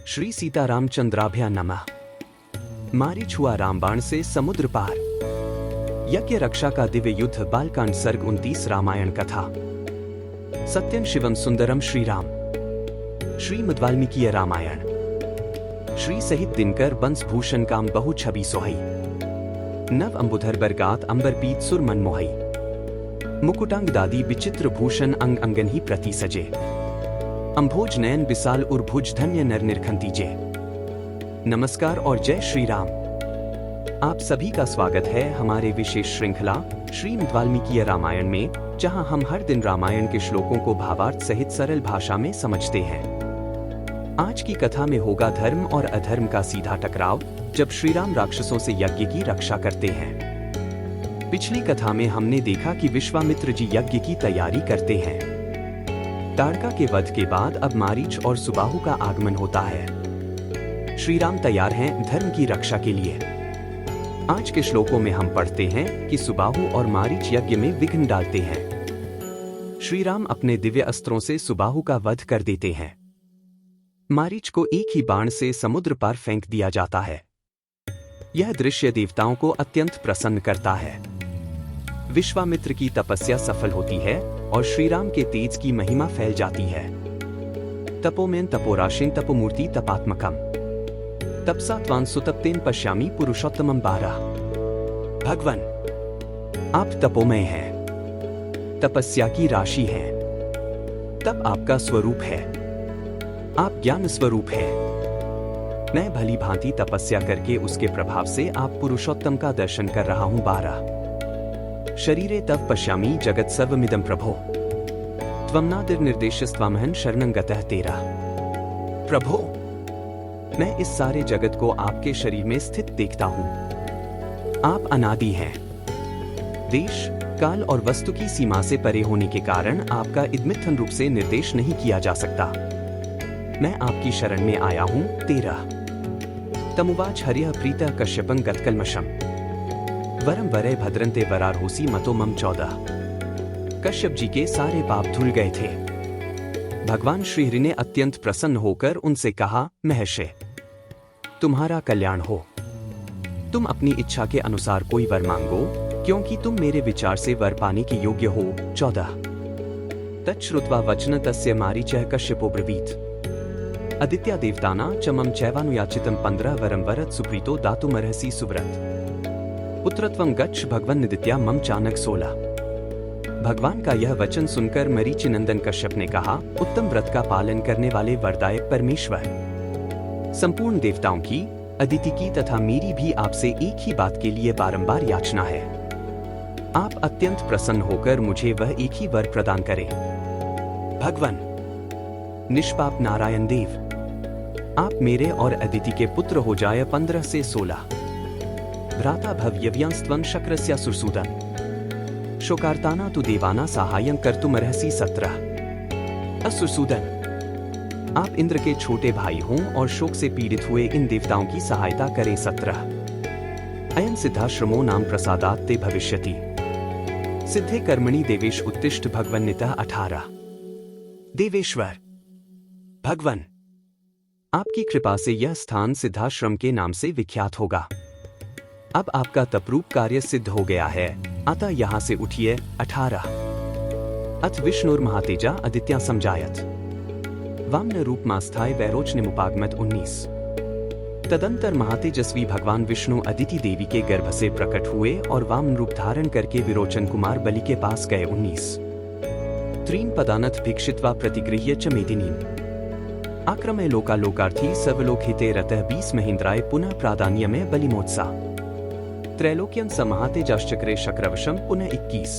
श्री सीतारामचंद्राभ्या नमः। मारीच हुआ रामबाण से समुद्र पार। यज्ञ रक्षा का दिव्य युद्ध बालकांड सर्ग 29 रामायण कथा। सत्यं शिवम सुंदरम श्री राम। श्रीमद् वाल्मीकीय रामायण। श्री सहित दिनकर बंसभूषण काम बहु छवि सोहई। नव अंबुधर बरगात अंबर पीत सुर मन मोहई। मुकुटांग दादी विचित्र भूषण अंग अंगन ही प्रति सजे। अंभोज नयन विशाल उर्भुज धन्य नर निरखंतीजे। नमस्कार और जय श्री राम। आप सभी का स्वागत है हमारे विशेष श्रृंखला श्रीमद् वाल्मीकीय रामायण में, जहां हम हर दिन रामायण के श्लोकों को भावार्थ सहित सरल भाषा में समझते हैं। आज की कथा में होगा धर्म और अधर्म का सीधा टकराव, जब श्री राम राक्षसों से यज्ञ की रक्षा करते हैं। पिछली कथा में हमने देखा कि विश्वामित्र जी यज्ञ की तैयारी करते हैं। ताड़का के वध के बाद अब मारीच और सुबाहु का आगमन होता है। श्री राम तैयार हैं धर्म की रक्षा के लिए। आज के श्लोकों में हम पढ़ते हैं कि सुबाहु और मारीच यज्ञ में विघ्न डालते हैं। श्री राम अपने दिव्य अस्त्रों से सुबाहु का वध कर देते हैं। मारीच को एक ही बाण से समुद्र पार फेंक दिया जाता है। यह दृश्य देवताओं को अत्यंत प्रसन्न करता है। विश्वामित्र की तपस्या सफल होती है और श्री राम के तेज की महिमा फैल जाती है। तपोमेन तपोराशिन तपोमूर्ति तपात्मकम तपसा त्वां सुतप्तेन पश्यामि पुरुषोत्तमं बारह। भगवान, आप तपोमय हैं, तपस्या की राशि हैं। तप आपका स्वरूप है, आप ज्ञान स्वरूप हैं। मैं भली भांति तपस्या करके उसके प्रभाव से आप पुरुषोत्तम का दर्शन कर रहा हूं। 12 शरीरे तव पश्यामि जगत सर्वमिदं प्रभो त्वं निर्देशस्त्वामहं शरणं गतः तेरा। प्रभो, मैं इस सारे जगत को आपके शरीर में स्थित देखता हूं। आप अनादि हैं। देश, काल और वस्तु की सीमा से परे होने के कारण आपका इदमित्थन रूप से निर्देश नहीं किया जा सकता। मैं आपकी शरण में आया हूं। 13 तमुवाच हर्यः प्रीतः कश्यपं गतकल्मषम् वरम वरय भद्रन्ते वरार्होसी मतो मम। 14 कश्यप जी के सारे पाप धुल गए थे। भगवान श्रीहरि ने अत्यंत प्रसन्न होकर उनसे कहा, महर्षि, तुम्हारा कल्याण हो। तुम अपनी इच्छा के अनुसार कोई वर मांगो, क्योंकि तुम मेरे विचार से वर पाने के योग्य हो। 14 तच्छ्रुत्वा वचन तस्य मारीचः कश्यपो ब्रवीत आदित्या देवताना च मम चैवानुयाचितं 15 वरम वरद सुप्रीतो दातुमर्हसि सुव्रत पुत्रत्वं गच्छ भगवन् निदित्या मम चानक। 16 भगवान का यह वचन सुनकर मरीचि नंदन कश्यप ने कहा, उत्तम व्रत का पालन करने वाले वरदायक परमेश्वर, संपूर्ण देवताओं की, अदिति की तथा मेरी भी आपसे एक ही बात के लिए बारंबार याचना है। आप अत्यंत प्रसन्न होकर मुझे वह एक ही वर प्रदान करें। भगवान, निष्पाप नारायण देव, आप मेरे और अदिति के पुत्र हो जाए। 15 से 16 भ्राता भव्यव्यांस्त्वं शक्रस्य सुरसूदन शोकार्ताना तु देवाना साहाय्यं कर्तुमर्हसि। 17 असुरसूदन, आप इंद्र के छोटे भाई हों और शोक से पीड़ित हुए इन देवताओं की सहायता करें। 17 अयं सिद्धाश्रमो नाम प्रसादात् ते भविष्यति सिद्धे कर्मणि देवेश उत्तिष्ठ भगवन्नितः। 18 देवेश्वर, भगवान, आपकी कृपा से यह स्थान सिद्धाश्रम के नाम से विख्यात होगा। अब आपका तपरूप कार्य सिद्ध हो गया है, अतः यहाँ से उठिए। 18 अथ विष्णुर्महातेजा आदित्या समजायत वामन रूप मास्थाय वैरोचनिमुपागमत। 19 तदंतर महातेजस्वी भगवान विष्णु अदिति देवी के गर्भ से प्रकट हुए और वामन रूप धारण करके विरोचन कुमार बलि के पास गए। 19 त्रीन पदानथ भिक्षित्वा प्रतिगृह्य च मेदिनीम् आक्रमय लोकालोकार्थी सर्वलोकहिते रतः 20 महेन्द्राय पुनः प्राधान्यमय बलिमोत्सा त्रैलोक्यं समहातेजाश्चक्रे शक्रवशम। पुनः 21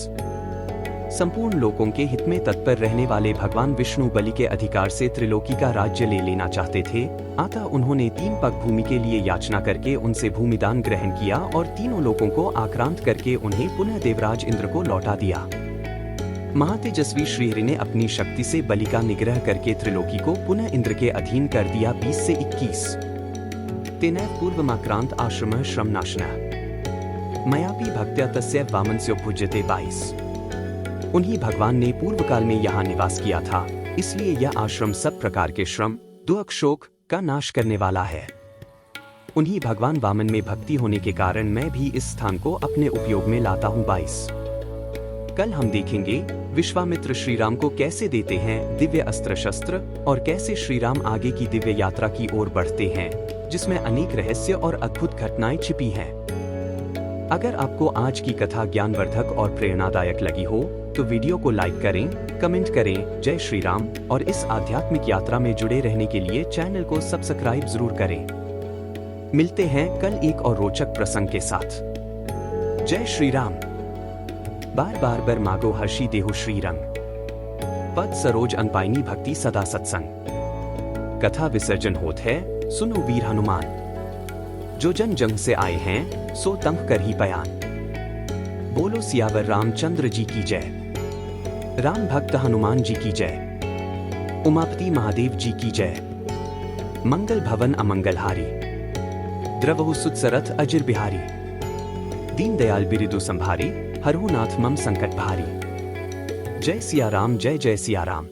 संपूर्ण लोकों के हित में तत्पर रहने वाले भगवान विष्णु बलि के अधिकार से त्रिलोकी का राज्य ले लेना चाहते थे, अतः उन्होंने 3 पग भूमि के लिए याचना करके उनसे भूमिदान ग्रहण किया और तीनों लोकों को आक्रांत करके उन्हें पुनः देवराज इंद्र को लौटा दिया। महातेजस्वी श्रीहरि ने अपनी शक्ति से बलि का निग्रह करके त्रिलोकी को पुनः इंद्र के अधीन कर दिया। 20 से 21 तेनैव पूर्वमाक्रांत आश्रमः श्रमनाशनः मयापि भक्त्या तस्य वामनस्योपभुज्यते। 22 उन्हीं भगवान ने पूर्व काल में यहाँ निवास किया था, इसलिए यह आश्रम सब प्रकार के श्रम, दुख, शोक, का नाश करने वाला है। उन्हीं भगवान वामन में भक्ति होने के कारण मैं भी इस स्थान को अपने उपयोग में लाता हूँ। 22 कल हम देखेंगे विश्वामित्र श्री राम को कैसे देते हैं दिव्य अस्त्र शस्त्र और कैसे श्री राम आगे की दिव्य यात्रा की ओर बढ़ते हैं, जिसमें अनेक रहस्य और अद्भुत घटनाएं छिपी हैं। अगर आपको आज की कथा ज्ञानवर्धक और प्रेरणादायक लगी हो तो वीडियो को लाइक करें, कमेंट करें। जय श्री राम। और इस आध्यात्मिक यात्रा में जुड़े रहने के लिए चैनल को सब्सक्राइब जरूर करें। मिलते हैं कल एक और रोचक प्रसंग के साथ। जय श्री राम। बार बार बर मागो हर्षी देहु श्री रंग, पद सरोज अनपाइनी भक्ति सदा सत्संग। कथा विसर्जन होत है, सुनो वीर हनुमान, जो जन जंग से आए हैं सो तंग कर ही बयान। बोलो सियावर रामचंद्र जी की जय, राम भक्त हनुमान जी की जय, उमापति महादेव जी की जय। मंगल भवन अमंगलहारी, द्रवहु सुतसरथ अजिर बिहारी। दीन दयाल बिरिदु संभारी, हरहु नाथ मम संकट भारी। जय सिया राम, जय जय सिया राम।